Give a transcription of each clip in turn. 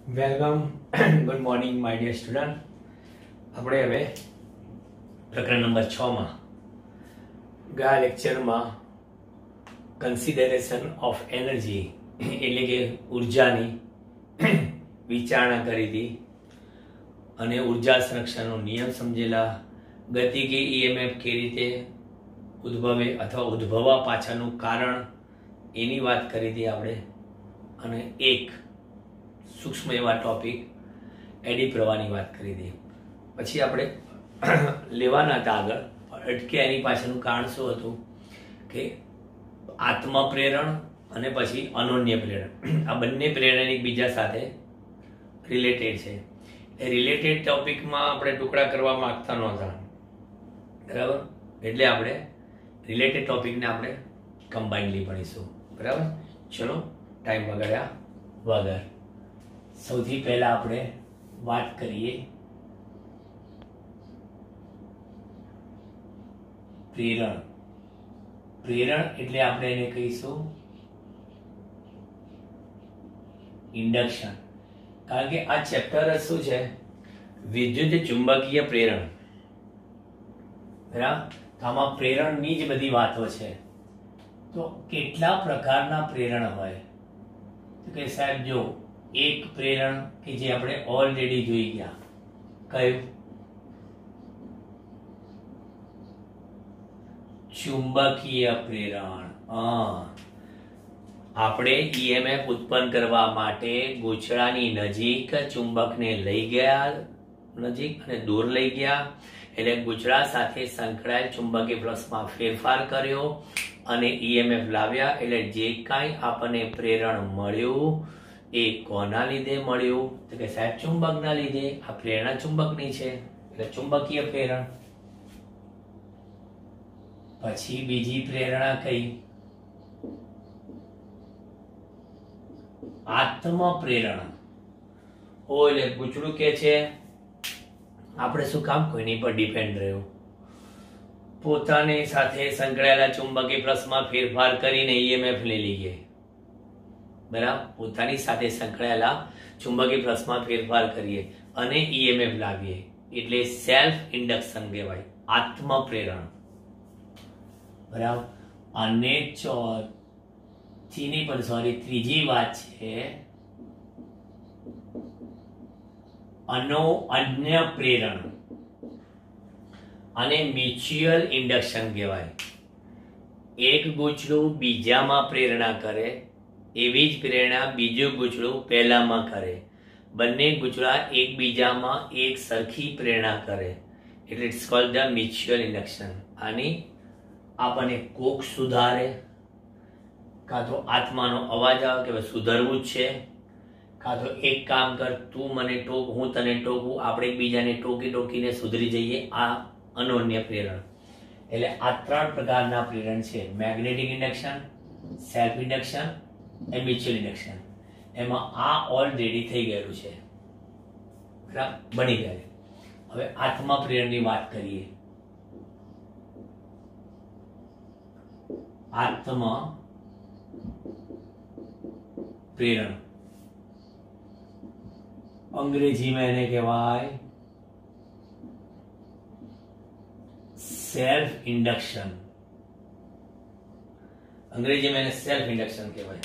Welcome. Good morning my dear student. આપણે હવે પ્રકરણ નંબર 6 માં ગયા લેક્ચરમાં કન્સિડરેશન ઓફ એનર્જી એટલે કે ઉર્જાની વિચારણા કરી હતી અને ઉર્જા સંરક્ષણનો નિયમ સમજેલા. ગતિકી ઈએમએફ કેવી રીતે ઉદ્ભવે અથવા ઉદ્ભવવા પાછળનું કારણ એની વાત કરી હતી આપણે. અને એક સૂક્ષ્મ એવા ટોપિક એડી પ્રવાહની વાત કરી હતી. પછી આપણે લેવાના હતા આગળ, અટક્યા એની પાછળનું કારણ શું હતું કે આત્મપ્રેરણ અને પછી અનન્ય પ્રેરણ. આ બંને પ્રેરણ એકબીજા સાથે રિલેટેડ છે. એ રિલેટેડ ટોપિકમાં આપણે ટુકડા કરવા માંગતા નહોતા, બરાબર? એટલે આપણે રિલેટેડ ટોપિકને આપણે કમ્બાઇનલી ભણીશું, બરાબર? ચલો, ટાઈમ બગાડ્યા વગર સૌથી પહેલા આપણે વાત કરીએ પ્રેરણ. પ્રેરણ એટલે આપણે એને કહીશું ઇન્ડક્શન, કારણ કે આ ચેપ્ટર જ શું છે? વિદ્યુત ચુંબકીય પ્રેરણ, બરાબર? તો આમાં પ્રેરણની જ બધી વાતો છે. તો કેટલા પ્રકારના પ્રેરણ હોય? તો કે સાહેબ જો એક પ્રેરણ કે જે આપણે ઓલરેડી જોઈ ગયા, કયું? ચુંબકીય પ્રેરણ. આપણે ઈએમએફ ઉત્પન્ન કરવા માટે ગૂંચળાની નજીક ચુંબકને લઈ ગયા, નજીક અને દૂર લઈ ગયા, એટલે ગૂંચળા સાથે સંકળાયેલ ચુંબકીય ફ્લક્સમાં ફેરફાર કર્યો અને ઈએમએફ લાવ્યા. એટલે જે કાંઈ આપણને પ્રેરણ મળ્યું એ કોના લીધે મળ્યું? તો કે સાહેબ ચુંબકના લીધે. આ પ્રેરણા ચુંબકની છે એટલે ચુંબકીય પ્રેરણ. પછી બીજી પ્રેરણા કઈ? આત્મપ્રેરણ. ઓ એટલે પૂછડું કે છે આપણે શું કામ કોઈની પર ડિપેન્ડ રહ્યું? પોતાની સાથે સંકળાયેલા ચુંબકીય ફ્લક્સમાં ફેરફાર કરીને ઈએમએફ લઈ લઈએ, બરાબર? પોતાની સાથે સંકળાયેલા ચુંબકીય ફ્લક્સમાં ફેરફાર કરીએ અને ઈએમએફ લાવીએ એટલે સેલ્ફ ઇન્ડક્શન કહેવાય, આત્મપ્રેરણ, બરાબર? અને ત્રીજી વાત છે અન્ય પ્રેરણ અને મ્યુચ્યુઅલ ઇન્ડક્શન કહેવાય. એક ગૂંચળું બીજામાં પ્રેરણા કરે એવી જ પ્રેરણા બીજું ગૂંચળું પહેલામાં કરે. બંને ગૂંચળા એકબીજામાં એક સરખી પ્રેરણા કરે એટલે it's called the mutual induction. આની આપણને કોક સુધારે, કાં તો આત્માનો અવાજ આવે કે સુધરવું જ છે, કાં તો એક કામ કર, તું મને ટોક, હું તને ટોકું, આપણે એકબીજાને ટોકીને સુધરી જઈએ. આ અનન્ય પ્રેરણ. એટલે આ 3 પ્રકારના પ્રેરણ છે: મેગ્નેટિક ઇન્ડક્શન, સેલ્ફ ઇન્ડક્શન અને મ્યુચ્યુઅલ ઇન્ડક્શન. એમાં આ ઓલરેડી થઈ ગયેલું છે, બરાબર? બની ગયેલું. હવે આત્મા પ્રેરણની વાત કરીએ. આત્મા પ્રેરણ અંગ્રેજીમાં એને કહેવાય સેલ્ફ ઇન્ડક્શન. અંગ્રેજીમાં એને સેલ્ફ ઇન્ડક્શન કહેવાય.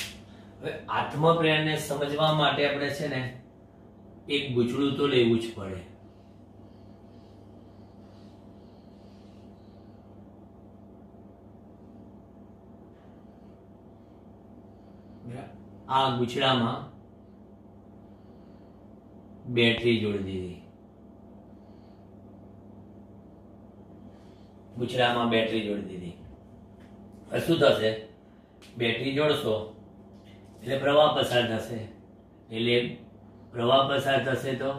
હવે આત્મપ્રેરણને સમજવા માટે આપણે છે ને એક ગૂંચળું તો લેવું જ પડે. આ ગૂંચળામાં બેટરી જોડી દીધી. ગૂંચળામાં બેટરી જોડી દીધી. હવે શું થશે? બેટરી જોડશો એટલે પ્રવાહ પસાર થશે. એટલે પ્રવાહ પસાર થશે તો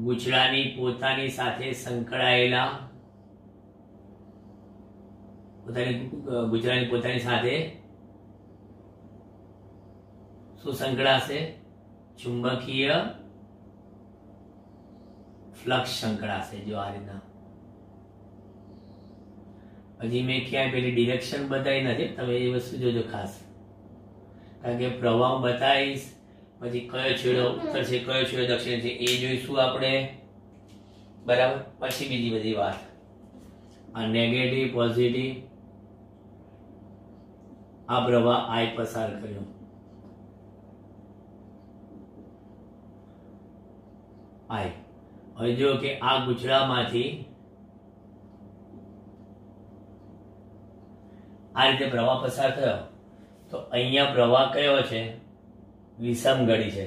ગૂંચળાની પોતાની સાથે સંકળાયેલા ગૂંચળાની પોતાની સાથે શું સંકળાશે? ચુંબકીય ફ્લક્સ સંકળાશે. જો આ રીતના. હજી મેં ક્યાંય પેલી ડિરેક્શન બતાવી નથી, તમે એ વસ્તુ જોજો ખાસ. કારણ કે પ્રવાહ બતાવીશ પછી કયો છેડો ઉત્તર છે, કયો છેડો દક્ષિણ છે એ જોઈશું આપણે, બરાબર. પછી બીજી બધી વાત, આ નેગેટિવ પોઝિટિવ, આ પ્રવાહ I પસાર કર્યો, I. હવે જો કે આ ગુચડામાંથી આ રીતે પ્રવાહ પસાર થયો તો અહીંયા પ્રવાહ કયો છે, વિષમગળી છે.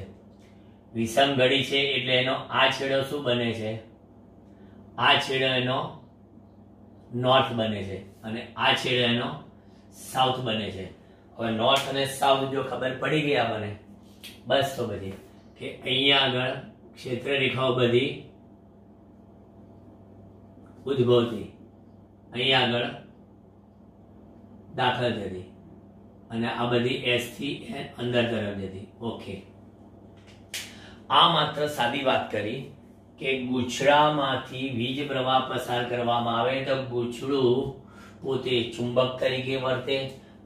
વિષમગળી છે એટલે એનો આ છેડો શું બને છે, આ છેડો એનો નોર્થ બને છે અને આ છેડો એનો સાઉથ બને છે. હવે નોર્થ અને સાઉથ જો ખબર પડી ગઈ આપણને, બસ તો બધી કે અહીંયા આગળ ક્ષેત્ર રેખાઓ બધી ઉદ્ભવતી, અહીંયા આગળ દાખલ થતી અને આ બધી S થી અંદર તરફ જતી. ઓકે, આ માત્ર સાદી વાત કરી કે ગુછડામાંથી વીજ પ્રવાહ પસાર કરવામાં આવે તો ગુછડું પોતે ચુંબક તરીકે વર્તે,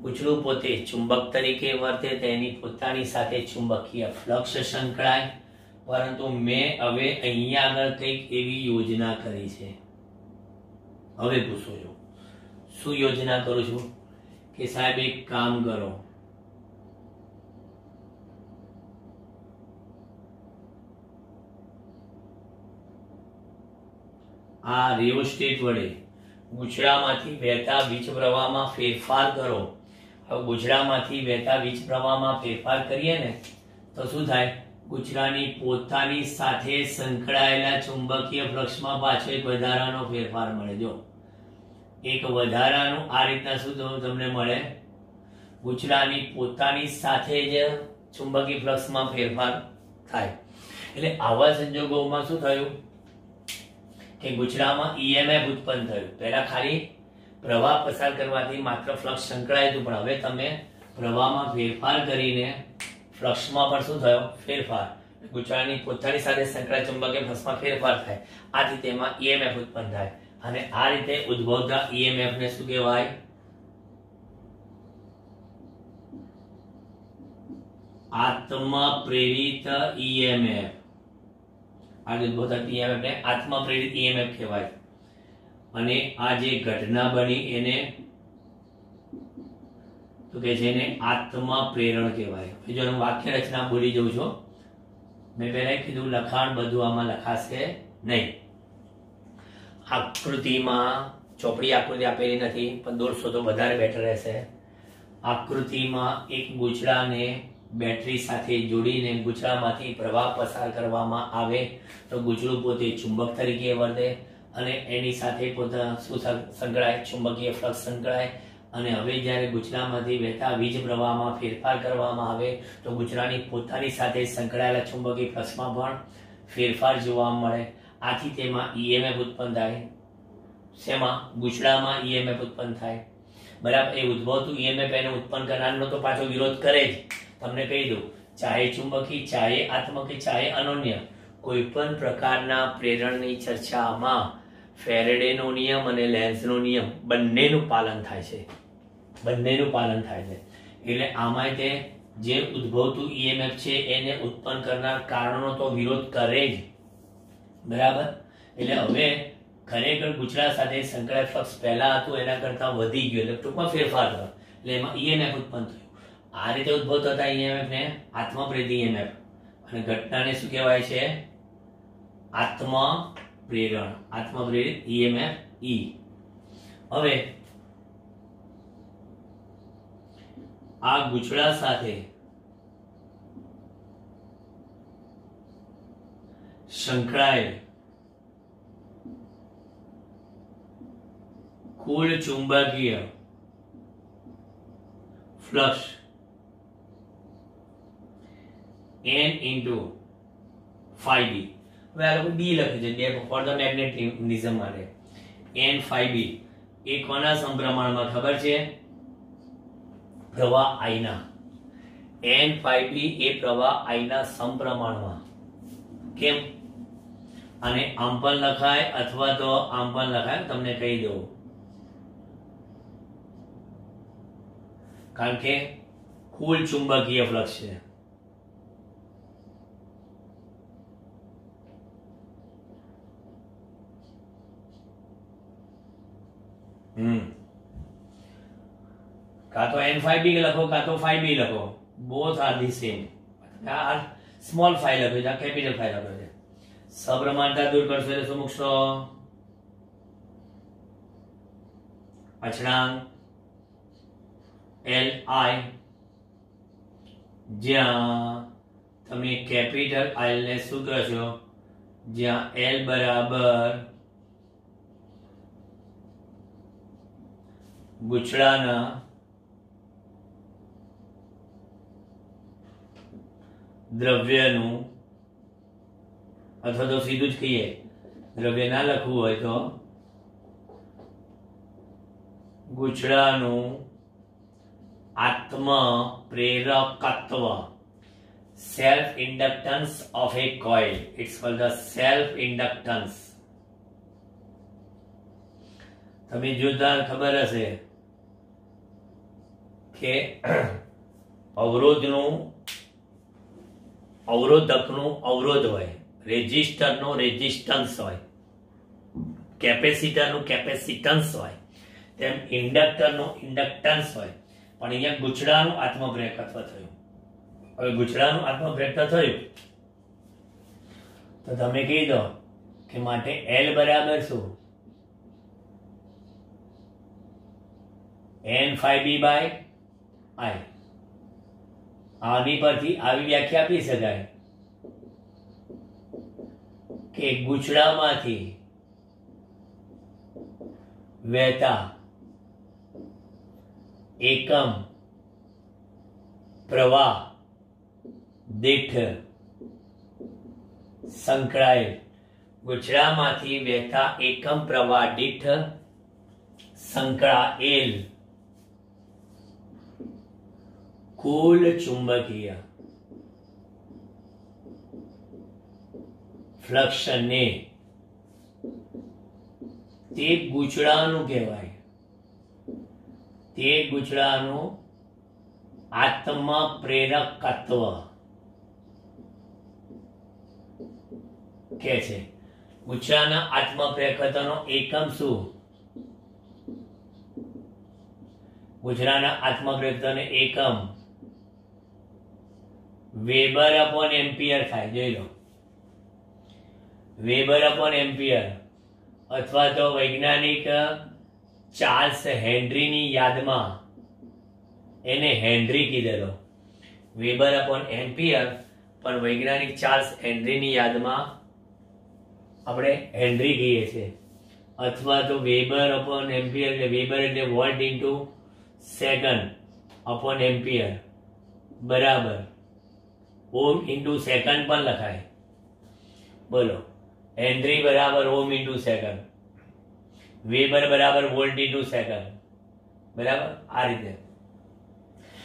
ગુછડું પોતે ચુંબક તરીકે વર્તે, તેની પોતાની સાથે ચુંબકીય ફ્લક્સ સંકળાય. પરંતુ મેં હવે અહીંયા આગળ કંઈક એવી યોજના કરી છે. હવે પૂછો છો શું યોજના કરું છું કે સાહેબ એક કામ કરો, આ રિયોસ્ટેટ વડે ગુછડામાંથી વહેતા વીજ પ્રવાહમાં ફેરફાર કરો. હવે ગુછડામાંથી વહેતા વીજ પ્રવાહમાં ફેરફાર કરીએ ને તો શું થાય, ગુછડાની પોતાની સાથે સંકળાયેલા ચુંબકીય ફ્લક્સમાં પાછો એક વધારાનો ફેરફાર મળે. જો એક વધારાનું આ રીતના શું તમને મળે, ગુછડાની પોતાની સાથે જ ચુંબકીય ફ્લક્સમાં ફેરફાર થાય. એટલે આવા સંજોગોમાં શું થયું કે ગુછડામાં EMF ઉત્પન્ન થયું. પહેલા ખાલી પ્રવાહ પસાર કરવાથી માત્ર ફ્લક્સ સંકળાય હતું, પણ હવે તમે પ્રવાહમાં ફેરફાર કરીને ફ્લક્સમાં પણ શું થયો, ફેરફાર. ગુછડાની પોતાની સાથે સંકળાયેલ ચુંબકીય ફ્લક્સમાં ફેરફાર થાય, આથી તેમાં EMF ઉત્પન્ન થાય અને આ રીતે ઉદ્ભવતા EMF ને શું કહેવાય, આત્મા પ્રેરિત EMF. આ ઉદ્ભવતા EMF ને આત્મા પ્રેરિત EMF કહેવાય. અને આ જે ઘટના બની એને તો કે જેને આત્મા પ્રેરણ કહેવાય. જો હું વાક્ય રચના બોલી જઉં છું, મેં પહેલા કીધું લખાણ બધું આમાં લખાશે નહીં. આકૃતિમાં ચોપડી આકૃતિ આપેલી નથી, પણ દોરશો તો વધારે બેટર રહેશે. આકૃતિમાં એક ગુછડાને બેટરી સાથે જોડીને ગુછડામાંથી પ્રવાહ પસાર કરવામાં આવે તો ગુછડું પોતે ચુંબક તરીકે વર્તે અને એની સાથે પોતા શું સંકળાય, ચુંબકીય ફ્લક્સ સંકળાય. અને હવે જ્યારે ગુછડામાંથી વહેતા વીજ પ્રવાહમાં ફેરફાર કરવામાં આવે તો ગુછડાની પોતાની સાથે સંકળાયેલા ચુંબકીય ફ્લક્સમાં પણ ફેરફાર જોવા મળે. આથી તેમાં EMF ઉત્પન્ન થાય. શેમાં, ગુછડામાં EMF ઉત્પન્ન થાય, બરાબર. એ ઉદ્ભવતું EMF એને ઉત્પન્ન કરનારનો તો પાછો વિરોધ કરે જ. તમને કહી દઉં, ચાહે ચુંબકી, ચાહે આત્મકી, ચાહે અનન્ય, કોઈ પણ પ્રકારના પ્રેરણની ચર્ચામાં ફેરેડેનો નિયમ અને લેન્ઝનો નિયમ બંનેનું પાલન થાય છે, બંનેનું પાલન થાય છે. એટલે આમાં તે જે ઉદ્ભવતું EMF છે એને ઉત્પન્ન કરનાર કારણનો તો વિરોધ કરે જ, બરાબર. એટલે હવે ખરેખર ગુછડા સાથે સંકળાયેલ ફ્લક્સ પહેલા હતું એના કરતા વધી ગયો, એટલે ટૂંકમાં ફેરફાર થયો, એટલે એમાં EMF ઉત્પન્ન થયું. આ રીતે ઉદ્ભવ થતા EMF ને આત્મા પ્રેરિત EMF અને ઘટનાને શું કહેવાય છે, આત્મા પ્રેરણ, આત્મા પ્રેરિત EMF E. હવે આ ગુછડા સાથે સંકળાયેલ કુલ ચુંબકીય flux N into phi b. હવે આ લોકો B લખે છે, ફોર ધ મેગ્નેટિઝમ માટે N phi b એ કોના સમપ્રમાણમાં ખબર છે, પ્રવાહ I ના. N phi b એ પ્રવાહ I ના સમપ્રમાણમાં. કેમ, અને આમ પણ લખાય અથવા તો આમ પણ લખાય, તમને કહી દઉં. કારણ કે કુલ ચુંબકીય ફ્લક્સ છે, કાં તો n5b લખો કાં તો 5b લખો, બોથ આર ધી સેમ. આ સ્મોલ ફાઈ લખ્યો છે, આ કેપિટલ ફાઈ લખ્યો છે. સપ્રમાણતા દૂર કરશો એટલે શું મૂકશો? અચળાંક li, જ્યાં તમે કેપિટલ L ને શું કરશો? જ્યાં L બરાબર ગૂંચળાના દ્રવ્યનું, અથવા તો સીધું જ કહીએ, દ્રવ્ય ના લખવું હોય તો ગૂંચળાનું આત્મ પ્રેરકત્વ, self inductance of a coil, it's called the self inductance. તમે જોતા ખબર હશે કે અવરોધકનું અવરોધ હોય, રેઝિસ્ટરનો રેઝિસ્ટન્સ હોય, કેપેસિટરનું કેપેસિટન્સ હોય, તેમ ઇન્ડક્ટરનું ઇન્ડક્ટન્સ હોય. પણ અહીંયા ગૂંચળાનું આત્મપ્રેરકત્વ થયું. હવે ગૂંચળાનું આત્મપ્રેરકત્વ થયું તો તમે કહી દો કે માટે L બરાબર શું? n5b/i. આની પરથી આવી વ્યાખ્યા આપી શકાય કે ગૂંચળામાંથી વહેતા એકમ પ્રવાહ દીઠ સંકળાયેલ, ગૂંચળામાંથી વહેતા એકમ પ્રવાહ દીઠ સંકળાયેલ કુલ ચુંબકીય ફ્લક્સને તે ગૂંચળાનું કહેવાય. તે ગૂંચળાનું આત્મપ્રેરકત્વ કે છે. ગૂંચળાના આત્મપ્રેરકત્વનો એકમ શું? ગૂંચળાના આત્મપ્રેરકત્વનો એકમ વેબર/એમ્પિયર થાય. જોઈ લો, વેબર/એમ્પિયર, અથવા તો વૈજ્ઞાનિક ચાર્લ્સ હેનરીની યાદમાં એને હેનરી કીધેલો. વેબર/એમ્પિયર પણ વૈજ્ઞાનિક ચાર્લ્સ હેનરીની યાદમાં આપણે હેનરી કહીએ છીએ. અથવા તો વેબર/એમ્પિયર એટલે વેબર એટલે volt into second upon ampere બરાબર ઓમ ઇન્ટુ સેકન્ડ પણ લખાય. બોલો, હેનરી બરાબર ઓમ ઇન્ટુ સેકન્ડ, વેબર બરાબર વોલ્ટ ઇન્ટુ સેકન્ડ બરાબર. આ રીતે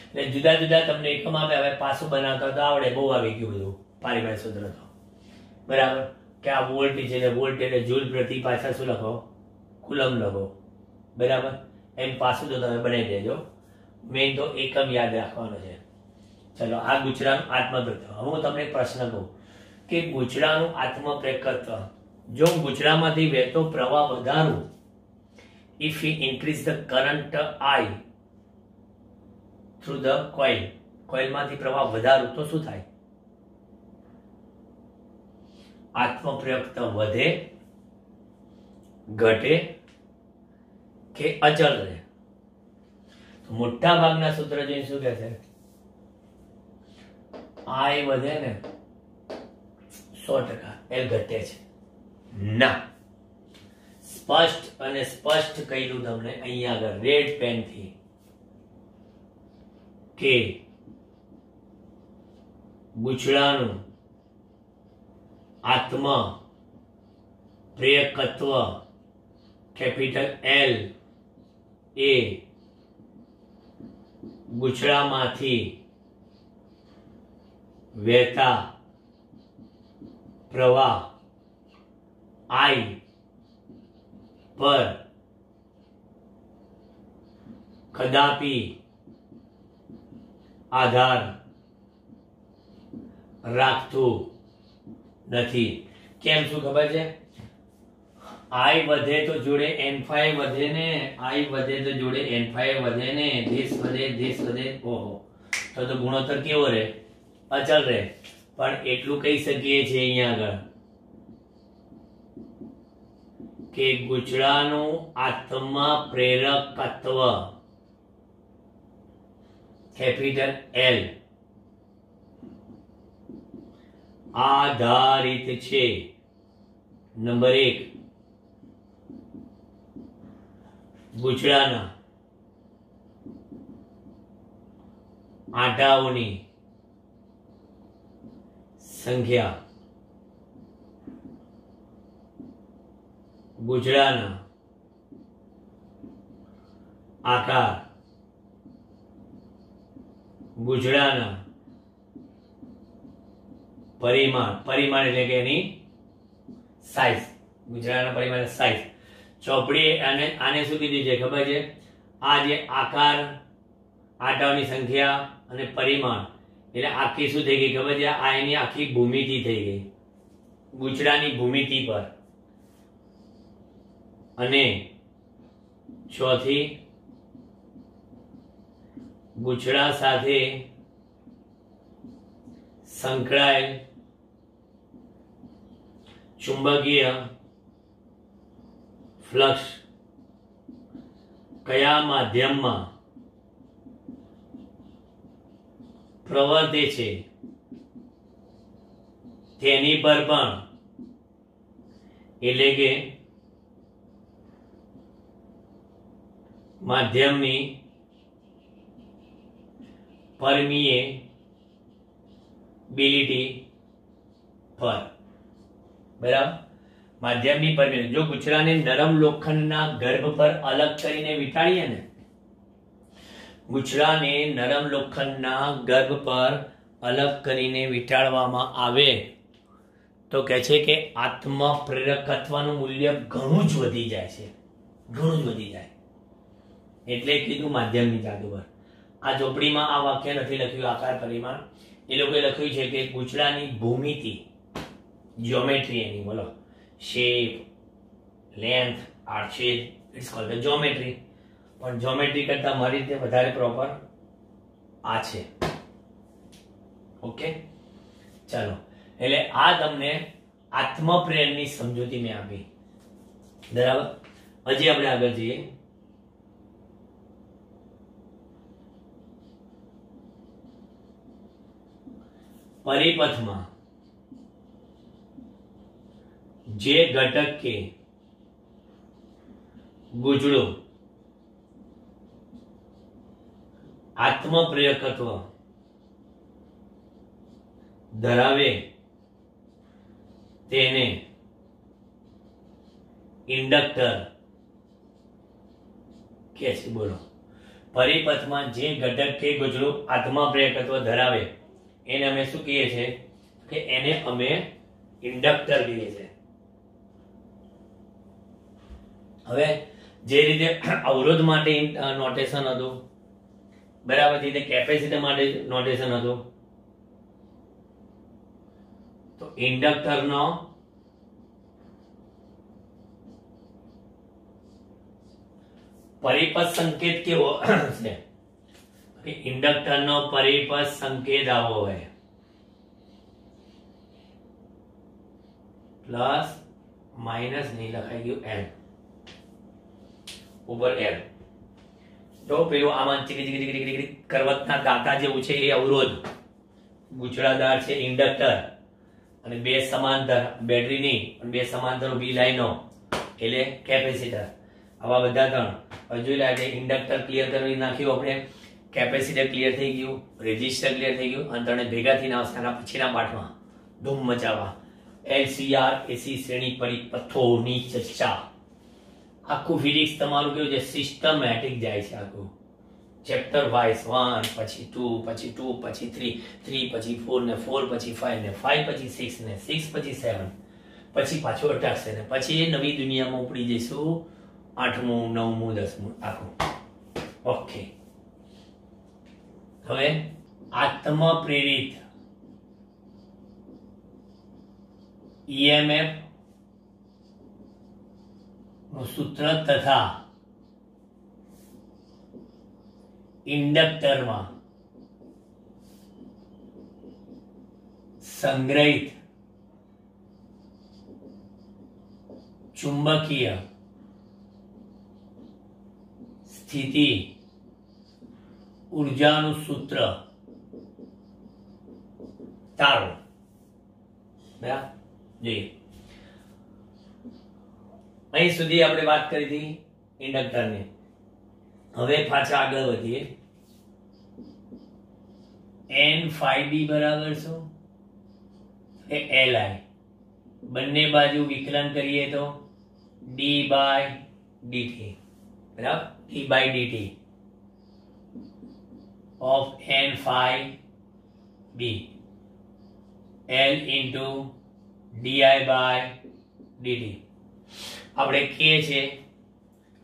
એટલે જુદા જુદા તમને એકમ આપે. હવે પાછું બનાવતા તો આવડે, બહુ આવી ગયું બધું પારિભાષિક સૂત્ર તો બરાબર. કે આ વોલ્ટ છે એટલે વોલ્ટ એટલે જૂલ પ્રતિ, પાછા શું લખો? કુલમ લખો બરાબર. એમ પાછું તો તમે બનાવી દેજો. મેઇન તો એકમ યાદ રાખવાનો છે. ચલો, આ ગૂંચળાનું આત્મપ્રેરકત્વ. હવે હું તમને એક પ્રશ્ન કહું કે ગૂંચળાનું આત્મપ્રેરકત્વ, જો હું ગૂંચળામાંથી વહેતો પ્રવાહ વધારું, if we increase the current I through the coil, કોઇલમાંથી પ્રવાહ વધારું તો શું થાય? આત્મપ્રેરકત્વ વધે, ઘટે કે અચળ રહે? તો મોટા ભાગના સૂત્ર જોઈને શું કહે છે? I વધે ને 100%, L ઘટે છે. ના, સ્પષ્ટ અને સ્પષ્ટ કહ્યું તમને અહીંયા આગળ રેડ પેન થી કે ગૂંચળાનું આત્મ પ્રેરકત્વ કેપિટલ L એ ગૂંચળામાંથી વહેતા પ્રવાહ I પર કદાપી આધાર રાખતું નથી. કેમ? શું ખબર છે? I વધે તો જોડે n5 વધે ને, I વધે તો જોડે n5 વધે ને, this વધે, ઓહો તો ગુણોત્તર કેવો રહે? અચલ રહે. પણ એટલું કહી શકીએ છીએ અહીંયા આગળ કે ગૂંચળાનું આત્મ પ્રેરકત્વ કેપિટલ L આધારિત છે. નંબર 1, ગૂંચળાના આંટાઓની સંખ્યા, ગૂંચળાના આકાર, ગૂંચળાના પરિમાણ એટલે કે એની સાઈઝ, ગૂંચળાના પરિમાણ સાઈઝ. ચોપડી આને શું કીધું છે ખબર છે? આ જે આકાર, આંટાઓની સંખ્યા અને પરિમાણ એટલે આખી શું થઈ ગઈ ખબર છે? આ એની આખી ભૂમિતિ થઈ ગઈ, ગૂંચળાની ભૂમિતિ પર. અને ચોથી, ગૂંચળા સાથે સંકળાયેલ ચુંબકીય ફ્લક્સ કયા માધ્યમમાં પ્રવર્તે છે તેની પર પણ, એટલે કે માધ્યમની પરમિએબિલિટી પર. બરાબર? માધ્યમની પરમિએબિલિટી. જો ગૂંચળાને નરમ લોખંડના ગર્ભ પર અલગ કરીને વીંટાળીએ ને, ગૂંચળાને નરમ લોખંડના ગર્ભ પર અલગ કરીને વીંટાળવામાં આવે તો કહે છે કે આત્મ પ્રેરકત્વનું મૂલ્ય ઘણું જ વધી જાય છે, ઘણું જ વધી જાય. એટલે કીધું માધ્યમની જાદુ પર. આ ચોપડીમાં આ વાક્ય નથી લખ્યું આકાર પરિમાણ, એ લોકોએ લખ્યું છે કે ગૂંચળાની ભૂમિતિ, જ્યોમેટ્રી એની, બોલો, shape, length, arches, it's called the geometry. પણ જ્યોમેટ્રી કરતા મારી રીતે વધારે પ્રોપર આ છે. ઓકે, ચાલો. એટલે આ તમને આત્મપ્રેરણની સમજૂતી મેં આપી. બરાબર? હજી આપણે આગળ જઈએ. પરિપથમાં જે ઘટક કે ગૂંચળો આત્મપ્રેરકત્વ ધરાવે તેને ઇન્ડક્ટર કે છે. બોલો, પરિપથમાં જે ઘટક કે ગૂંચળો આત્મપ્રેરકત્વ ધરાવે એને અમે શું કહીએ છીએ? કે એને અમે ઇન્ડક્ટર કહીએ છીએ. હવે જે રીતે અવરોધ માટે નોટેશન હતું, બરાબર, જે રીતે કેપેસિટર માટે નોટેશન હતું, તો ઇન્ડક્ટરનો પરિપથ સંકેત કેવો છે? ઇન્ડક્ટરનો પરિપથ સંકેત આવો હોય, પ્લસ માઇનસ નહીં લખાઈ ગયું, એમ ઉપર એલ. તો પેલું આમાં કરવતના દાંતા જેવું છે એ અવરોધ, ગૂંચળાદાર છે ઇન્ડક્ટર, અને બે સમાંતર બેટરીની બે સમાંતર ઊભી લાઈનો એટલે કેપેસિટર. આવા બધા ત્રણ. હજુ લાગે ઇન્ડક્ટર ક્લિયર કરી નાખ્યું આપણે, કેપેસિટર ક્લિયર થઈ ગયું, રેઝિસ્ટર ક્લિયર થઈ ગયું, અને ત્રણે ભેગા થઈને આવશે આના પછીના પાઠમાં ધૂમ મચાવવા LCR એસી શ્રેણી પરિપથોની ચર્ચા. આખું ફિઝિક્સ તમારું કેવું છે? સિસ્ટમેટિક જાય છે આખું. ચેપ્ટર વાઇઝ 1 પછી 2 પછી 2 પછી 3 3 પછી 4 ને 4 પછી 5 ને 5 પછી 6 ને 6 પછી 7 પછી પાછું અટકશે ને પછી એ નવી દુનિયામાં ઉપડી જઈશું, 8મું 9મું 10મું આખું. ઓકે, હવે આત્મ પ્રેરિત EMF સૂત્ર તથા ઇન્ડક્ટરમાં સંગ્રહિત ચુંબકીય સ્થિતિ ઊર્જાનું સૂત્ર તારો. બરાબર, જોઈએ અહીં સુધી આપણે વાત કરી હતી ઇન્ડક્ટરની. હવે પાછા આગળ વધીએ. n phi d બરાબર શું? એ li. બંને બાજુ વિકલન કરીએ તો d by dt. બરાબર, d by dt of n phi b l into di by dt. આપણે કહીએ છીએ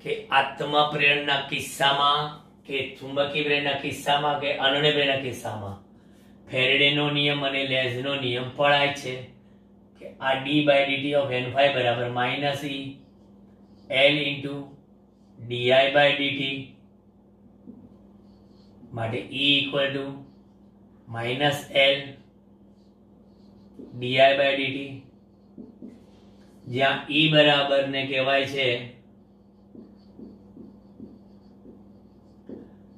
કે આત્મા પ્રેરણના કિસ્સામાં કે ચુંબકીય પ્રેરણના કિસ્સામાં કે અનન્ય પ્રેરણના કિસ્સામાં ફેરેડેનો નિયમ અને લેન્ઝનો નિયમ પડાય છે કે આ d by dt of n phi બરાબર -e l into di by dt માટે e equal to -l di by dt, જ્યાં e બરાબર ને કહેવાય છે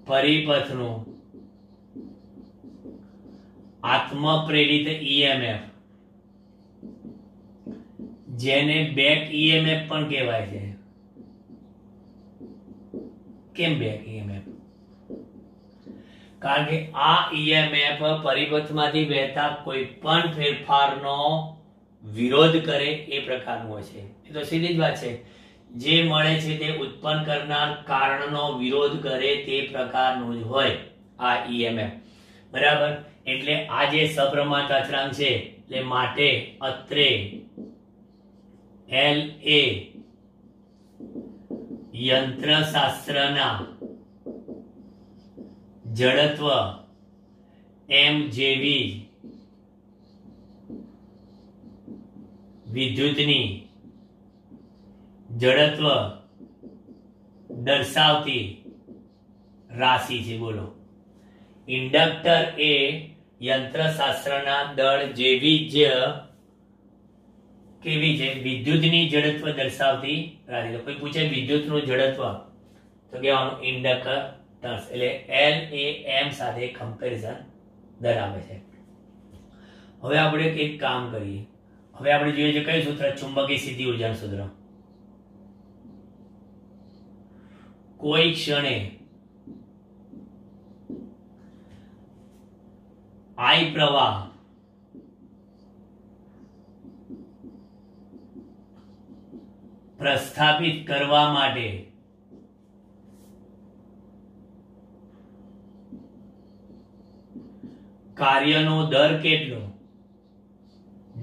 પરિપથનું આત્મપ્રેરિત EMF, જેને બેક EMF પણ કહેવાય છે. કેમ બેક EMF? કારણ કે આ EMF પરિપથમાંથી વહેતા કોઈ પણ ફેરફારનો વિરોધ કરે એ પ્રકારનું હોય છે. એ તો સીધી જ વાત છે. જે મળે છે તે ઉત્પન્ન કરનાર કારણનો વિરોધ કરે તે પ્રકારનું જ હોય આ EMF. બરાબર, એટલે આ જે સપ્રમાણ અચળાંક છે એટલે માટે અત્રે L એ યંત્રશાસ્ત્રના જડત્વ m જેવી વિદ્યુતની જડત્વ દર્શાવતી રાશિ છે. બોલો, ઇન્ડક્ટર એ યંત્રશાસ્ત્રના દળ જેવી જ કેવી છે? વિદ્યુતની જડત્વ દર્શાવતી રાશિ. કોઈ પૂછે વિદ્યુતનું જડત્વ તો કહેવાનું ઇન્ડક્ટન્સ, એટલે L એ m સાથે કમ્પેરિઝન ધરાવે છે. હવે આપણે એક કામ કરીએ. હવે આપણે જોઈએ છે કયું સૂત્ર? ચુંબકીય સ્થિતિ ઊર્જાનું સૂત્ર. કોઈ ક્ષણે I પ્રવાહ પ્રસ્થાપિત કરવા માટે કાર્યનો દર કેટલો?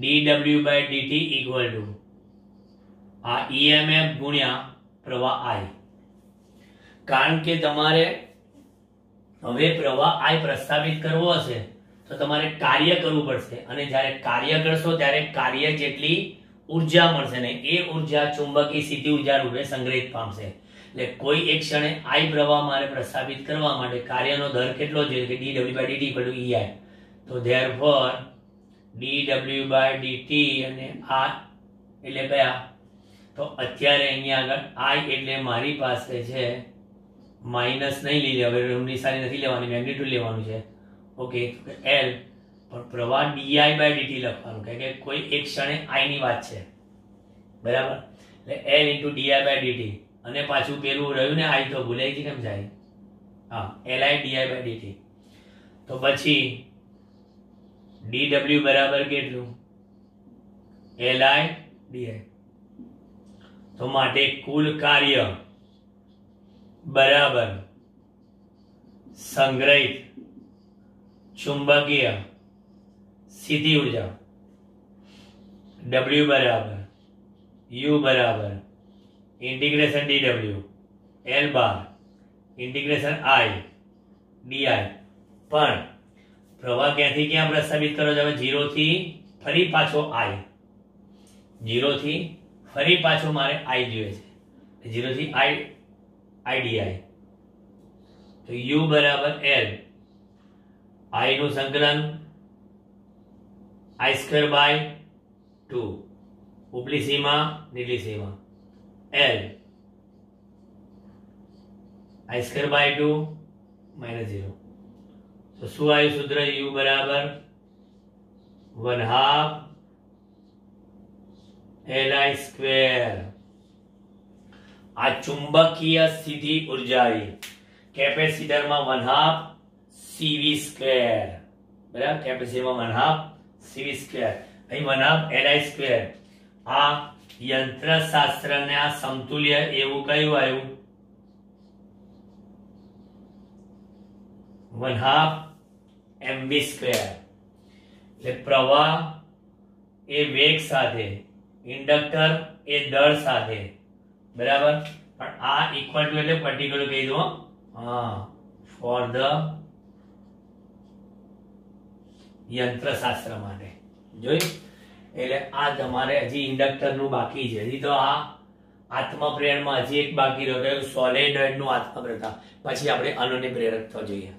dw by dt equal to આ EMF ગુણ્યા પ્રવાહ I. કારણ કે તમારે હવે પ્રવાહ I પ્રસ્થાપિત કરવો હશે તો તમારે કાર્ય કરવું પડશે, અને જ્યારે કાર્ય કરશો ત્યારે કાર્ય જેટલી ઊર્જા મળશે ને એ ઊર્જા ચુંબકીય સ્થિતિ ઊર્જા રૂપે સંગ્રહિત પામશે. એટલે કોઈ એક ક્ષણે I પ્રવાહ મારે પ્રસ્થાપિત કરવા માટે કાર્યનો દર કેટલો છે કે dw by dt equal to EI. તો therefore dw by dt અને આ એટલે કયા? તો અત્યારે અહીંયા આગળ I એટલે મારી પાસે છે માઈનસ નહીં લઈ લે, હવે નિશાની નથી લેવાની, મેગ્નીટ્યુડ લેવાનું છે. ઓકે, L પણ પ્રવાહ di by dt લખવાનું કે કોઈ એક ક્ષણે I ની વાત છે. બરાબર, એટલે L into di by dt અને પાછું પેલું રહ્યું ને I તો ભૂલાઈ ગઈ કેમ જાય? હા, Li di by dt. તો પછી dw બરાબર કેટલું? Li di. તો માટે કુલ કાર્ય બરાબર સંગ્રહિત ચુંબકીય સ્થિતિ ઊર્જા W બરાબર U બરાબર integration dw L bar integration I di. પણ પ્રવાહ ક્યાંથી ક્યાં પ્રસ્થાપિત કરો છો? 0 થી ફરી પાછો I, 0 થી ફરી પાછો મારે I જોઈએ છે. 0 થી IDI તો U બરાબર L I નું સંકલન I² બાય 2 ઉપલી સીમા નીચલી સીમા L I² બાય 2 -0 તો શું આવ્યું સૂત્ર U બરાબર 1/2 Li². આ ચુંબકીય સ્થિતિ ઉર્જા આવી કેપેસિટરમાં 1/2 CV², બરાબર, કેપેસિટરમાં 1/2 CV², અહીં 1/2 Li². આ યંત્રશાસ્ત્રને આ સમતુલ્ય એવું કયું આવ્યું 1/2 mv². એટલે પ્રવાહ એ વેગ સાથે, ઇન્ડક્ટર એ દળ સાથે, બરાબર, પણ આ ઇક્વલ ટુ એટલે પર્ટિક્યુલર કહી દો, હા, ફોર ધ યંત્રશાસ્ત્ર માટે જોઈ. એટલે આ તમારે હજી ઇન્ડક્ટર નું બાકી છે, હજી તો આ આત્મપ્રેરણમાં હજી એક બાકી રહ્યો સોલેનોઇડ નું આત્મપ્રેરતા, પછી આપણે અનન્ય પ્રેરક તો જોઈએ.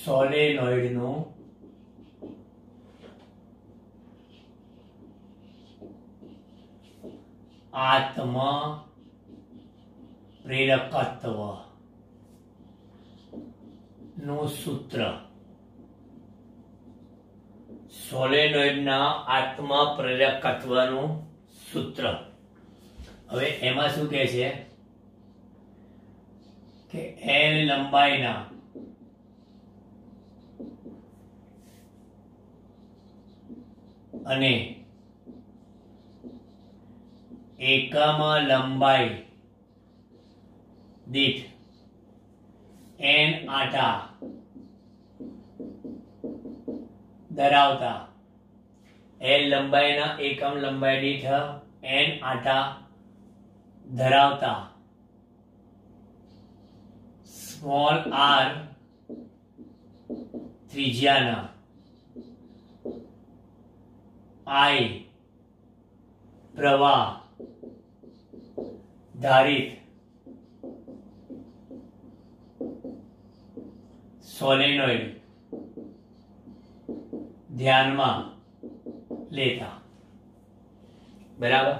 સોલેનોઇડ નું આત્મ પ્રેરકત્વ નું સૂત્ર. સોલેનોઇડ ના આત્મ પ્રેરકત્વ નું સૂત્ર. હવે એમાં શું કહે છે કે L લંબાઈના અને એકમ લંબાઈ દીઠ n આટા ધરાવતા L લંબાઈના એકમ લંબાઈ દીઠ n આટા ધરાવતા સ્મોલ r ત્રિજ્યાના I પ્રવાહ ધારિત સોલેનોઇડ ધ્યાનમાં લેતા, બરાબર.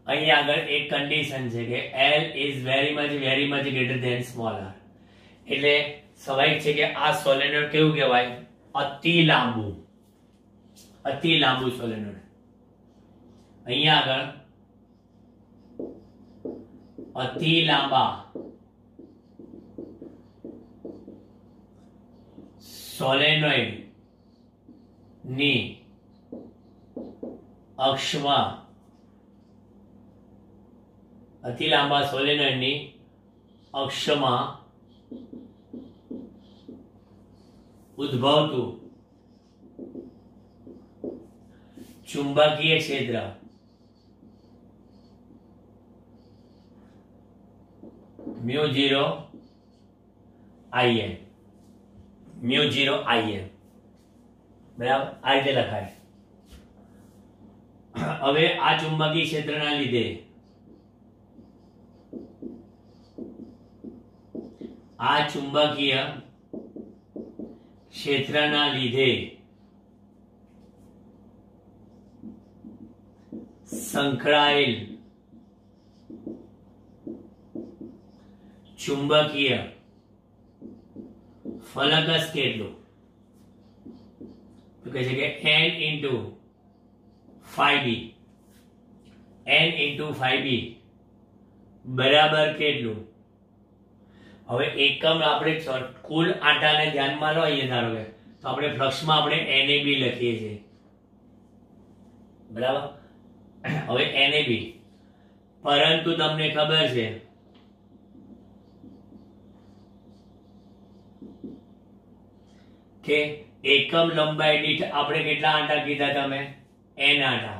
અહીં આગળ એક કન્ડિશન છે કે L is very much greater than small r. એટલે સ્વાભાવિક છે કે આ સોલેનોઇડ કેવું કહેવાય, અતિ લાંબુ સોલેનોઇડ. અહીંયા આગળ અતિ લાંબા સોલેનોઇડ ની અક્ષમાં, અતિ લાંબા સોલેનોઇડ ની અક્ષમાં ઉદ્ભવતું ચુંબકીય ક્ષેત્ર μ0 Im, બરાબર, આ રીતે લખાય. હવે આ ચુંબકીય ક્ષેત્રના લીધે સંકળાયેલ ચુંબકીય ફલકસ કેટલું તો કહે છે કે n into phi b બરાબર કેટલું. હવે એકમ આપણે કુલ આટાને ધ્યાનમાં લો, અહીંયા ધારો કે તો આપણે ફ્લક્સમાં આપણે NAB લખીએ છીએ, બરાબર. હવે NAB, પરંતુ તમને ખબર છે કે એકમ લંબાઈ દીઠ આપણે કેટલા આંટા કીધા, તમે n આંટા,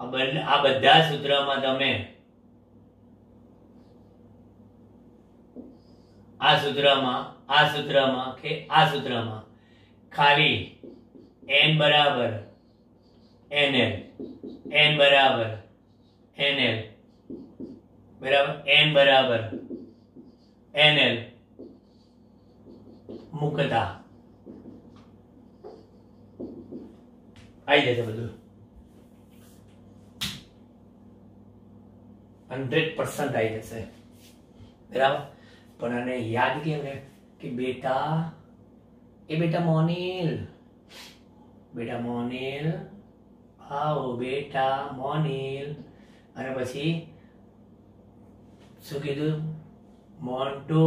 આ બધા સૂત્રમાં તમે આ સૂત્રમાં ખાલી n બરાબર nl n બરાબર nl બરાબર n બરાબર nl મુકતા આવી જશે બધું 100% આવી જશે બરાબર. પણ આને યાદ કેમ રહે કે બેટા મોનિલ આવો બેટા મોનિલ અને પછી શું કીધું મોન્ટો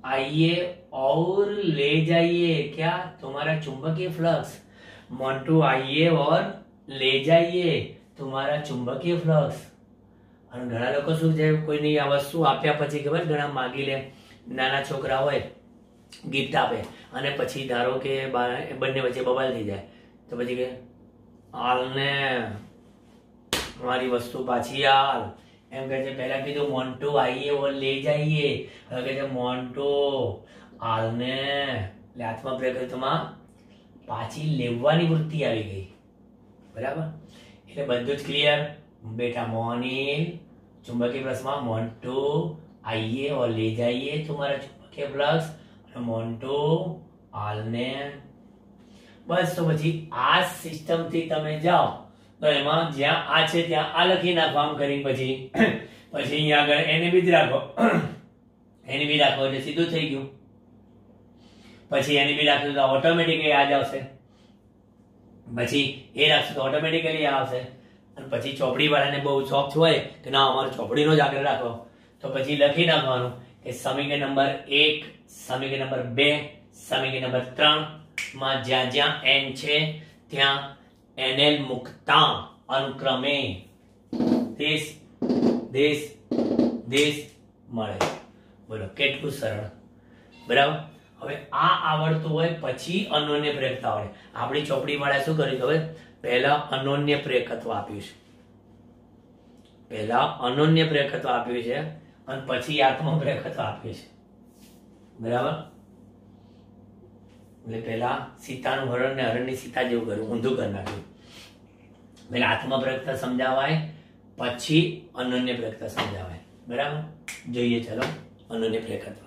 आइए और ले जाइए क्या तुम्हारा चुंबकीय फ्लक्स. मोन्टो आइए और ले जाइए तुम्हारा चुंबकीय फ्लक्स. અને ઘણા લોકો શું છે કોઈની આ વસ્તુ આપ્યા પછી ખબર ઘણા માગી લે. નાના છોકરા હોય ગિફ્ટ આપે અને પછી ધારો કે બંને વચ્ચે બબાલ થઈ જાય તો પછી કે હાલને મારી વસ્તુ પાછી હાલ એમ કહે છે. પહેલા કીધું મોન્ટો આઈએ ઓર લે જાઈએ, હવે કહે છે મોન્ટો હાલને. એટલે આત્મપ્રકૃતિમાં પાછી લેવાની વૃત્તિ આવી ગઈ બરાબર. એટલે બધું જ ક્લિયર. બેટા મોનિલ चुंबकीय फ्लक्स में मोन्टो आइए और ले जाइए तुम्हारा चुंबकीय फ्लक्स मोन्टो हालने. बस तो પછી આ સિસ્ટમ થી તમે જાઓ તો એમાં જ્યાં આ છે ત્યાં આ લખી નાખો આમ કરી પછી અહીંયા આગળ એને બી રાખો એટલે સીધું થઈ ગયું. પછી એને બી રાખો તો ઓટોમેટિકલી આ જ આવશે. પછી એ રાખશો તો ઓટોમેટિકલી આ આવશે. અને પછી ચોપડી વાળાને બહુ શોખ હોય કે ના અમારે ચોપડીનો જ આગળ રાખો તો પછી લખી નાખવાનું કે સમીકરણ નંબર 1, સમીકરણ નંબર 2, સમીકરણ નંબર 3 માં જ્યાં જ્યાં n છે ત્યાં nl મુકતા અનુક્રમે દેશ મળે. બોલો કેટલું સરળ બરાબર. હવે આ આવડતું હોય પછી અનન્ય પ્રેરકતા આવડે. આપણી ચોપડી વાળા શું કર્યું ખબર? પહેલા અનન્ય પ્રેરકત્વ આપ્યું છે અને પછી આત્મ પ્રેરકત્વ આપ્યું છે બરાબર. એટલે પહેલા સીતાનું હરણ ને હરણની સીતા જેવું કર્યું, ઊંધું કરી નાખ્યું. પહેલા આત્મ પ્રેરકતા સમજાવાય પછી અનન્ય પ્રેરકતા સમજાવાય બરાબર. જોઈએ ચલો અનન્ય પ્રેરકત્વ.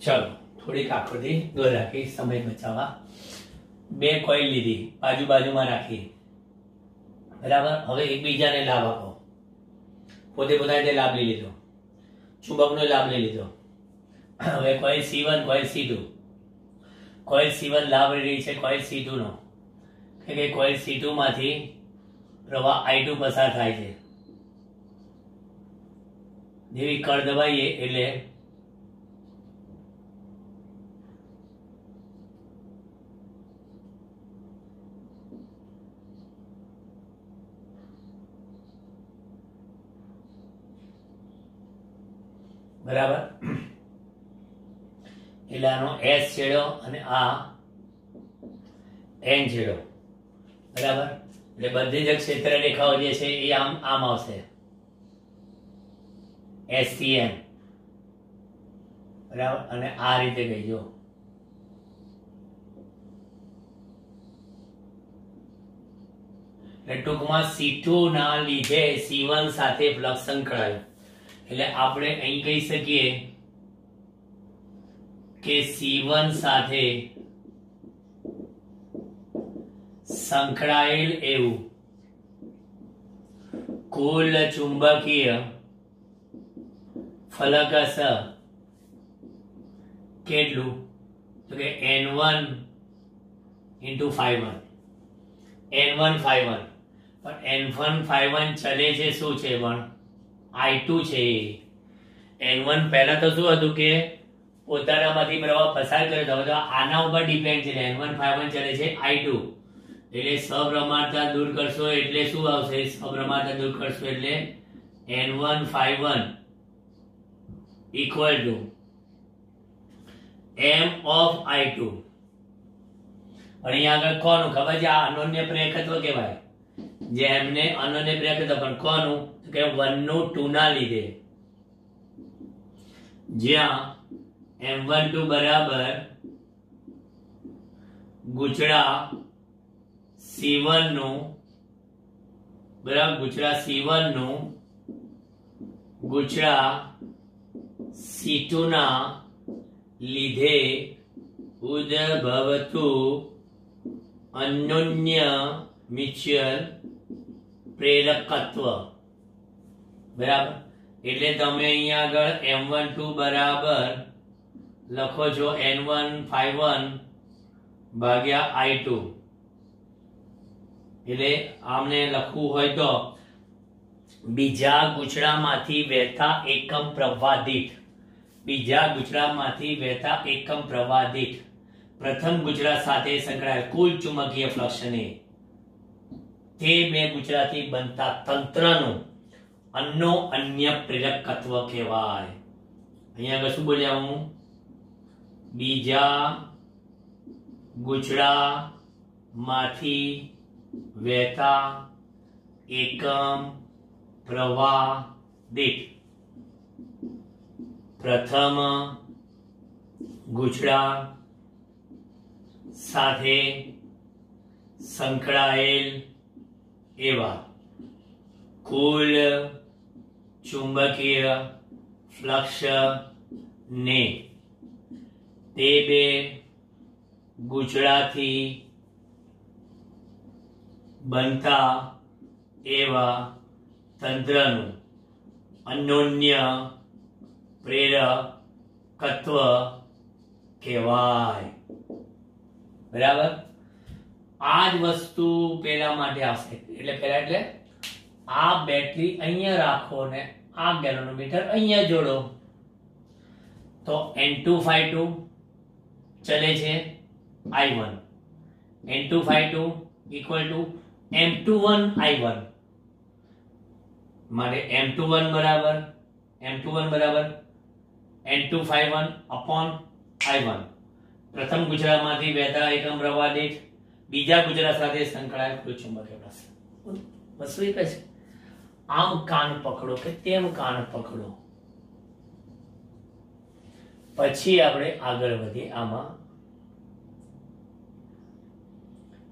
चलो थोड़ी आकृति दो राखी समय बचावा. બે કોઈલ લીધી બાજુ બાજુમાં રાખી બરાબર. હવે એકબીજાને લાભ આપો. પોતે પોતાને લાભ લઈ લીધો, ચુંબકનો લાભ લઈ લીધો. હવે coil C1 coil C2, coil C1 લાભ લઈ રહી છે કોઈલ C2 નો કે કોઈલ C2 માંથી પ્રવાહ I2 પસાર થાય છે. જેવી કળ દબાઈએ એટલે બરાબર. એટલે આનો S છેડો અને આ N છેડો બરાબર. એટલે બધી જ ક્ષેત્ર રેખાઓ જે છે એ આમ આવશે SCN બરાબર. અને આ રીતે ગઈ જો એટલે ટૂંકમાં C2 ના લીધે C1 સાથે ફ્લક્સ સંકળાયો. એટલે આપણે અહીં કહી શકીએ કે C1 સાથે સંકળાયેલ એવું કુલ ચુંબકીય ફલકસ કેટલું તો કે N1 into ∅1 N1 ∅1 પણ N1 ∅1 ચલે છે શું છે પણ I2 છે. N1 પહેલા તો શું હતું કે પોતાનામાંથી પ્રવાહ પસાર કર્યો હતો, આના ઉપર ડિપેન્ડ છે. N1 ∅1 ચલે છે I2 એટલે સપ્રમાણતા દૂર કરશો એટલે શું આવશે? સપ્રમાણતા દૂર કરશો એટલે N1 equal to M of I2. પણ અહીંયા આગળ કોનું ખબર છે? આ અનન્ય પ્રેરકત્વ કહેવાય. જે એમને અનન્ય પ્રેરકત્વ, પણ કોનું? કે 1 નું 2 ના લીધે. જ્યાં M12 બરાબર ગુચડા C1 નું બરાબર ગુચડા C1 નું ગુચડા C2 ના લીધે ઉદ્ભવતું અનન્ય મ્યુચ્યુઅલ પ્રેરકત્વ. બરાબર. એટલે તમે અહીંયા આગળ M12 બરાબર લખો છો N1 ભાગ્યા I2. એટલે આમને લખવું હોય તો બીજા ગુચડામાંથી વહેતા એકમ પ્રવાહ દીઠ, બીજા ગુચડામાંથી વહેતા એકમ પ્રવાહ દીઠ પ્રથમ ગુચડા સાથે સંકળાયેલ કુલ ચુંબકીય ફ્લક્સને તે બે ગુચડાથી બનતા તંત્રનું અન્ય પ્રેરકત્વ કહેવાય. અહીંયા આગળ શું બોલ્યા હું? બીજા ગુચડામાંથી વહેતા એકમ પ્રવાહ દીઠ પ્રથમ ગુચડા સાથે સંકળાયેલ એવા કુલ ચુંબકીય ફ્લક્સ ને તે બે ગુચડાથી બનતા એવા તંત્રનું અનન્ય પ્રેરકત્વ કહેવાય. બરાબર. આ જ વસ્તુ પેલા માટે આવશે. એટલે આ બેટરી અહીંયા રાખો ને આ ગેલોનોમીટર અહીંયા જોડો તો N252 ચલે છે I1. N252 equal to M21 I1. मारे M21 बराबर N251 अपॉन I1. प्रथम गुजरातમાંથી વહેતા એકમ પ્રવાહ દીઠ બીજા ગુજરાત સાથે સંકળાયેલ કુલ ચુંબકીય ફ્લક્સ. વસ્તુ એક છે, આમ કાન પકડો કે તેમ કાન પકડો. પછી આપણે આગળ વધીએ આમાં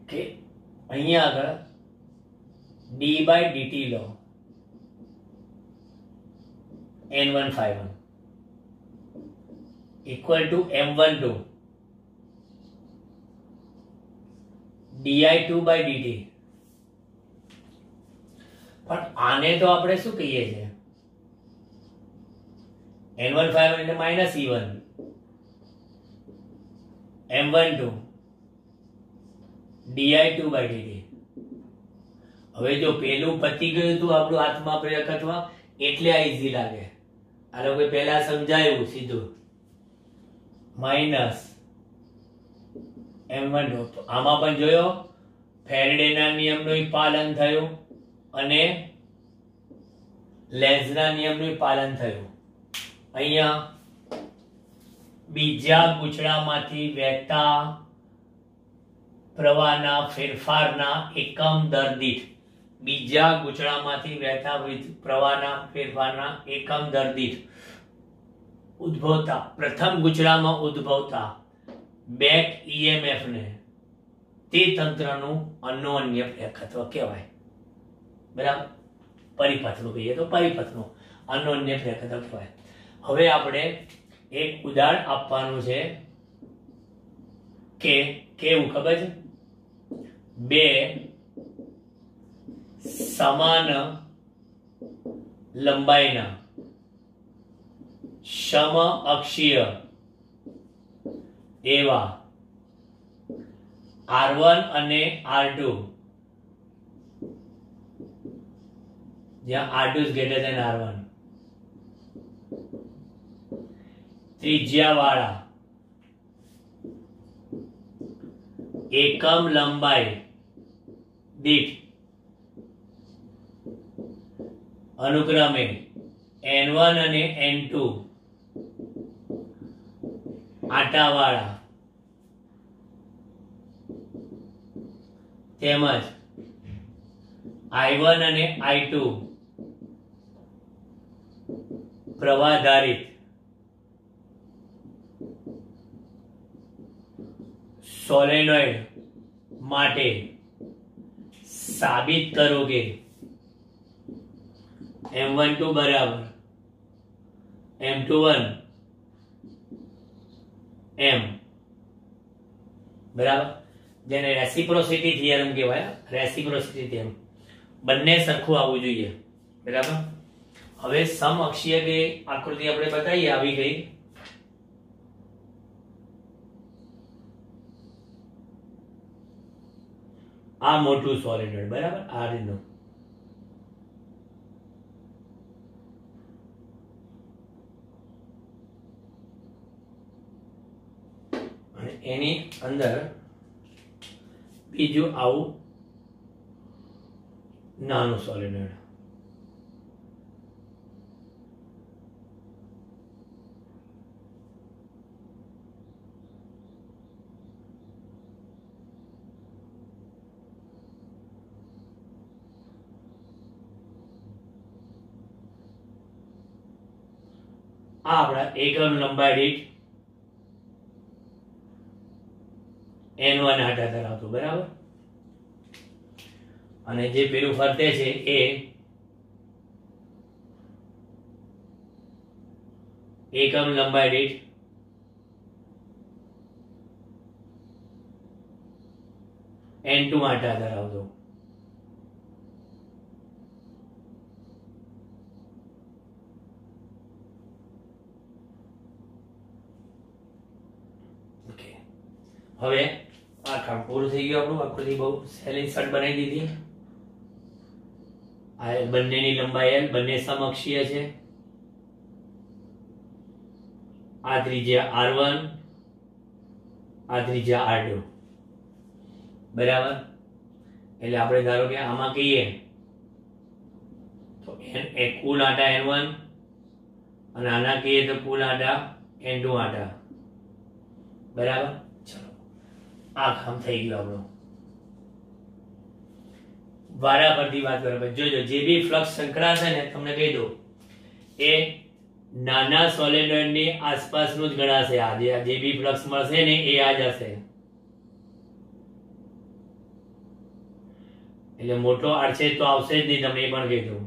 કે અહીંયા આગળ d/dt law N151 equal to M12 di2/dt. પણ આને તો આપણે શું કહીએ છીએ? N151 એટલે -E1 M12 di2/dt. હવે જો પેલું પતી ગયું હતું આપણું આત્મા પ્રેરકત્વ એટલે આ ઈઝી લાગે. આ લોકો પહેલા સમજાયું સીધું -M12. આમાં પણ જોયો ફેરેડેના નિયમનું પાલન થયું અને લેન્ઝના નિયમનું પાલન થયું. અહીંયા બીજા ગુચડામાંથી વહેતા પ્રવાહના ફેરફારના એકમ દર દીઠ, બીજા ગુચડામાંથી વહેતા પ્રવાહના ફેરફારના એકમ દર દીઠ ઉદ્ભવતા પ્રથમ ગુચડામાં ઉદ્ભવતા બેક EMF ને તે તંત્રનું અનન્ય પ્રેરકત્વ કહેવાય. બરાબર. પરિપથનું કહીએ તો પરિપથનું અનન્ય પ્રેરકત્વ કહેવાય. હવે આપણે એક ઉદાહરણ આપવાનું છે કે કેવું ખબર છે? બે સમાન લંબાઈના સમઅક્ષીય એવા R1 અને R2, જ્યાં R2 is greater than R1, ત્રિજ્યા વાળા એકમ લંબાઈ દીઠ અનુક્રમે N1 અને N2 આટાવાળા તેમજ I1 અને I2 પ્રવાહધારિત સોલેનોઇડ માટે સાબિત કરો કે M12 બરાબર M21 M બરાબર, જેને રેસિપ્રોસિટી થિયરમ કહેવાય. રેસિપ્રોસિટી થિયરમ બંને સરખું આવવું જોઈએ. બરાબર. હવે સમઅક્ષીય કે આકૃતિ આપણે બતાવીએ આવી ગઈ. આ મોટું સોલિનોઇડ બરાબર આ રીતનું, અને એની અંદર બીજું આવું નાનું સોલિનોઇડ. આ આપણા એકમ લંબાઈ દીઠ N1 આટા ધરાવતું. બરાબર. અને જે પેલું ફરતે છે એ એકમ લંબાઈ દીઠ N2 આટા ધરાવતું. હવે આ કામ પૂરું થઈ ગયું. આપણું આકૃતિ બહુ સહેલી શટ બનાવી દીધી. આ બંનેની લંબાઈ L, બંને સમઅક્ષીય છે. આ ત્રિજ્યા R1, આ ત્રિજ્યા R2. બરાબર. એટલે આપણે ધારો કે આમાં કહીએ તો એ કુલ આટા N1 અને આના કહીએ તો કુલ આટા N2 આટા. બરાબર. આ કામ થઈ ગયું આપણું. વારા પરથી વાત કરવા જોજો, જે બી ફ્લક્સ સંકળાશે ને તમને કહી દઉં એ નાના સોલેનોઇડ ની આસપાસનું જ ગણાશે. આ જે બી ફ્લક્સ મળશે ને એ આ જ હશે. એટલે મોટો આડછેદ તો આવશે જ નહીં, તમને એ પણ કહી દઉં.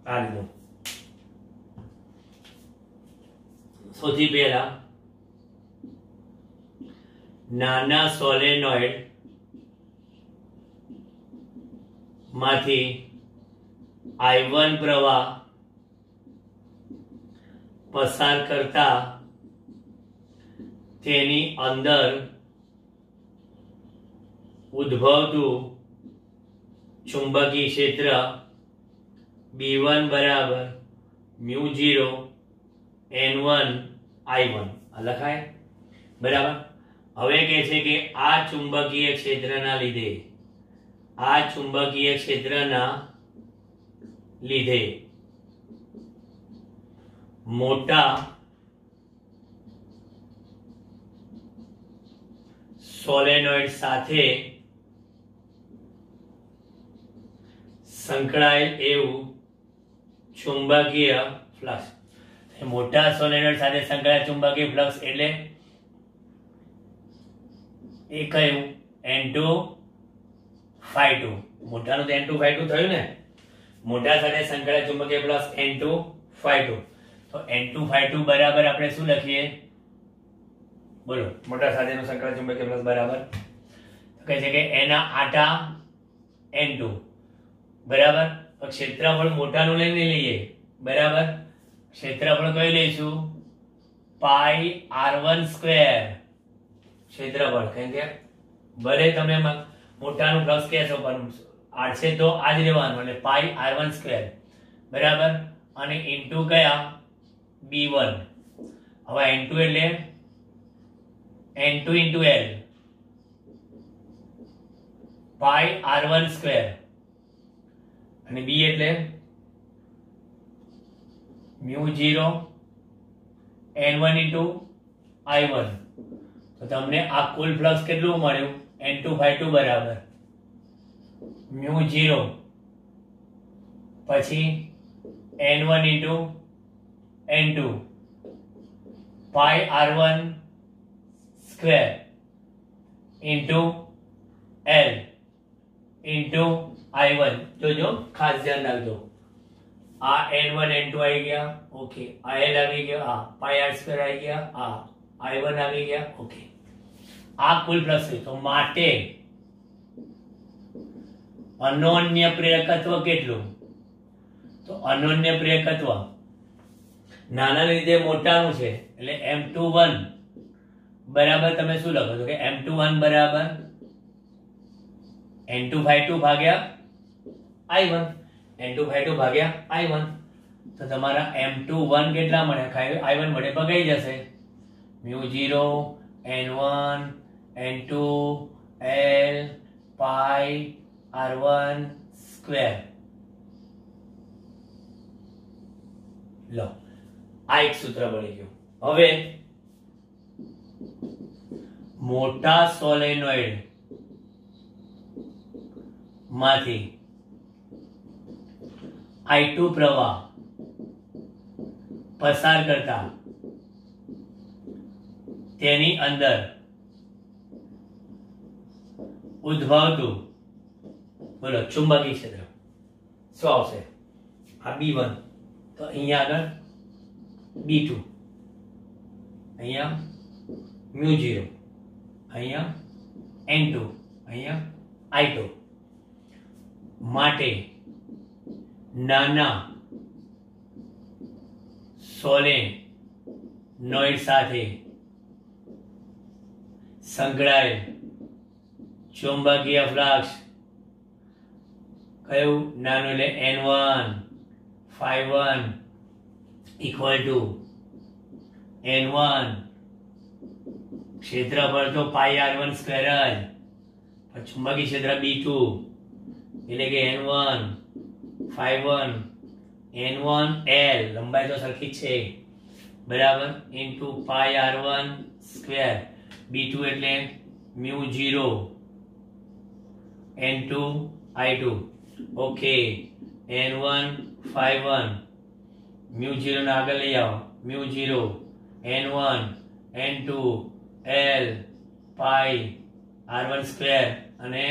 આ રીતનું સૌથી પહેલા નાના સોલેનોઇડ માંથી I1 પ્રવાહ પસાર કરતા તેની અંદર ઉદ્ભવતું ચુંબકીય ક્ષેત્ર B1 બરાબર μ0 N1 I1 લખાય. બરાબર. હવે કહે છે કે આ ચુંબકીય ક્ષેત્રના લીધે મોટા સોલેનોઇડ સાથે સંકળાયેલ એવું ચુંબકીય ફ્લક્સ. મોટા સોલેનોઇડ સાથે સંકળાયેલ ચુંબકીય ફ્લક્સ એટલે એ કયું N2-φ2. મોટાનું તો N2-φ2 થયું ને. મોટા સાથે સંકળાયેલ ચુંબકીય ફ્લક્સ N2-φ2. તો N2-φ2 બરાબર આપણે શું લખીએ? બોલો. મોટા સાથેનું સંકળાયેલ ચુંબકીય ફ્લક્સ બરાબર કહે છે કે એના આટા N2 બરાબર. તો ક્ષેત્રફળ મોટાનું લઈને લઈએ. બરાબર. ક્ષેત્રફળ કઈ લઈશું? પાઈ r1² ક્ષેત્રફળ. કેમ કે ભલે તમે મોટાનું ફ્લક્સ કહેશો પણ આડછેદ તો આ જ રહેવાનું એટલે પાઈ r1². બરાબર. અને ઇન્ટુ કયા? B1. હવે N2 એટલે N2 into L પાઈ r1² અને બી એટલે μ0 n1 into I1. તો તમને આ કુલ ફ્લક્સ કેટલું મળ્યું? N2/2 બરાબર μ0 પછી n1 into n2 pi r1 square into L into I1. જોજો ખાસ ધ્યાન રાખજો, આ n1 n2 આવી ગયા, ઓકે, આ L આવી ગયા, આ pi r square આવી ગયા, આ I1 આવી ગયા, ઓકે. આ કુલ ફ્લક્સ છે. તો માટે અનોન્ય પ્રેરકત્વ કેટલું? તો અનોન્ય પ્રેરકત્વ નાના લીધે મોટાનું છે એટલે M21 બરાબર તમે શું લખો છો કે M21 બરાબર N2/2 ભાગ્યા I1. N2/2 ભાગ્યા I1. તો તમારા M21 કેટલા મળે? I1 વડે ભગાઈ જશે. μ0 n1 n2 L pi r1 square. લો, આ એક સૂત્ર બની ગયું. હવે મોટા સોલેનોઇડ માંથી I2 પ્રવાહ પસાર કરતા તેની અંદર ઉદ્ભવતું બોલો ચુંબકીય ક્ષેત્ર શું આવશે? આ B1, તો અહીંયા આગળ B2, અહીંયા μ0, અહીંયા n2, અહીંયા I2. માટે નાના સોલેનોઇડ સાથે સંકળાયેલ ચુંબકીય ફ્લક્સ કયું? નાનું એટલે n1 ∅1 equal to n1 ક્ષેત્રફળ તો pi r1 સ્ક્વેર જ, પણ ચુંબકીય ક્ષેત્ર B2 એટલે કે n1 ∅1 n1 L લંબાઈ તો સરખી જ છે બરાબર into pi r1 square. B2 એટલે μ0 n2 I2, ઓકે. n1 ∅1 μ0 ને આગળ લઈ આવો, μ0 n1 n2 L pi r1 square અને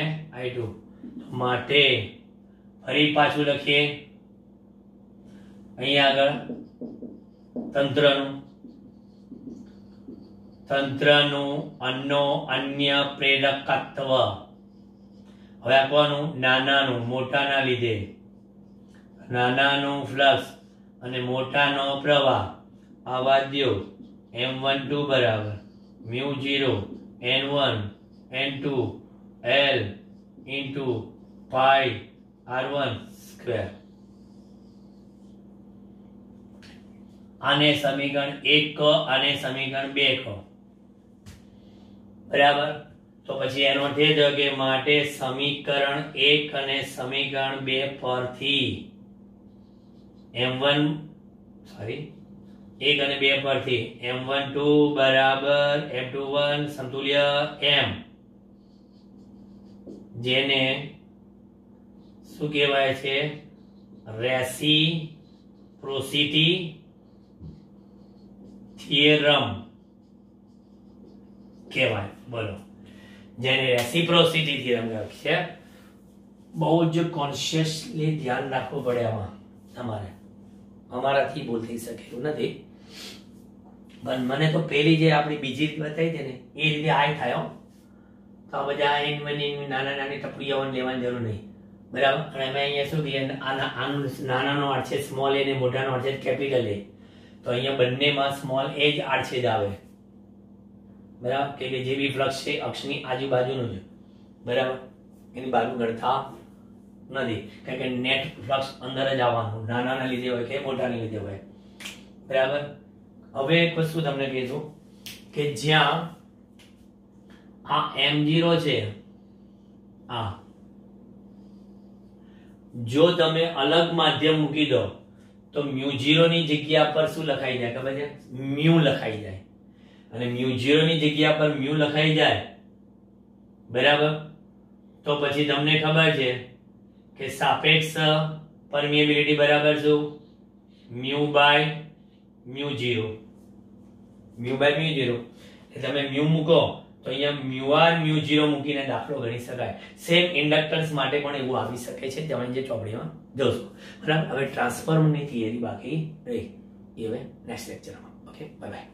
I2. માટે ફરી પાછું લખીએ અહીંયા આગળ તંત્રનું અન્ય પ્રેરકત્વ. હવે આ કોનું? નાનાનું મોટાના લીધે નાનાનું ફ્લક્સ અને મોટાનો પ્રવાહ આવા દો. M12 બરાબર μ0 n1 n2 L into pi r1 square. આને સમીકરણ 1 કહો, આને સમીકરણ 2 કહો બરાબર. તો પછી એનો અર્થ એ થયો કે માટે સમીકરણ 1 અને સમીકરણ 2 પરથી M1 1 અને 2 પરથી M12 બરાબર M21 સમતુલ્ય M, જેને શું કહેવાય છે? રેસિપ્રોસિટી થિયરમ કહેવાય. બોલો, જેને રેસિપ્રોસિટી થિયરમ કહેવાય છે. બહુ જ કોન્શિયસલી ધ્યાન રાખવું પડે આમાં તમારે. અમારાથી ભૂલ થઈ શકે એવું નથી, પણ મને તો પેલી જે આપણી બીજી રીત બતાવી છે ને એ રીતે આ થાય. તો આ બધા નાના નાની ટપડીઓ લેવાની જરૂર નહીં બરાબર. અને અમે અહીંયા શું કહીએ, આનું નાનાનો આડછેદ સ્મોલ એ ને મોટાનો આડછેદ કેપિટલ એ. તો અહીંયા બંનેમાં સ્મોલ એ જ આડછેદ આવે બરાબર, કે જે બી ફ્લક્સ છે અક્ષની આજુબાજુનું છે બરાબર, એની બાજુ ગણતા નથી, કારણ કે નેટ ફ્લક્સ અંદર જ આવવાનું, નાનાના લીધે હોય કે મોટાને લીધે હોય બરાબર. હવે એક વસ્તુ તમને કહીશું કે જ્યાં આ M0 છે, આ જો તમે અલગ માધ્યમ મૂકી દો તો મ્યુ0 ની જગ્યા પર શું લખાઈ જાય ખબર છે? મ્યુ લખાઈ જાય. અને મ્યુ0 ની જગ્યા પર મ્યુ લખાઈ જાય, બરાબર, તો પછી તમને ખબર છે કે સાપેક્ષ પરમિએબિલિટી બરાબર શું? મ્યુ બાય મ્યુ0. મ્યુ બાય મ્યુ0 એટલે તમે મ્યુ મૂકો તો અહીંયા મ્યુ1 મ્યુ0 મૂકીને દાખલો ગણી શકાય. સેમ ઇન્ડક્ટન્સ માટે પણ એવું આવી શકે છે, તમે જે ચોપડીમાં જોશો. બરાબર, હવે ટ્રાન્સફોર્મરની થિયરી બાકી રહી, એ હવે નેક્સ્ટ લેક્ચરમાં. Okay, bye bye.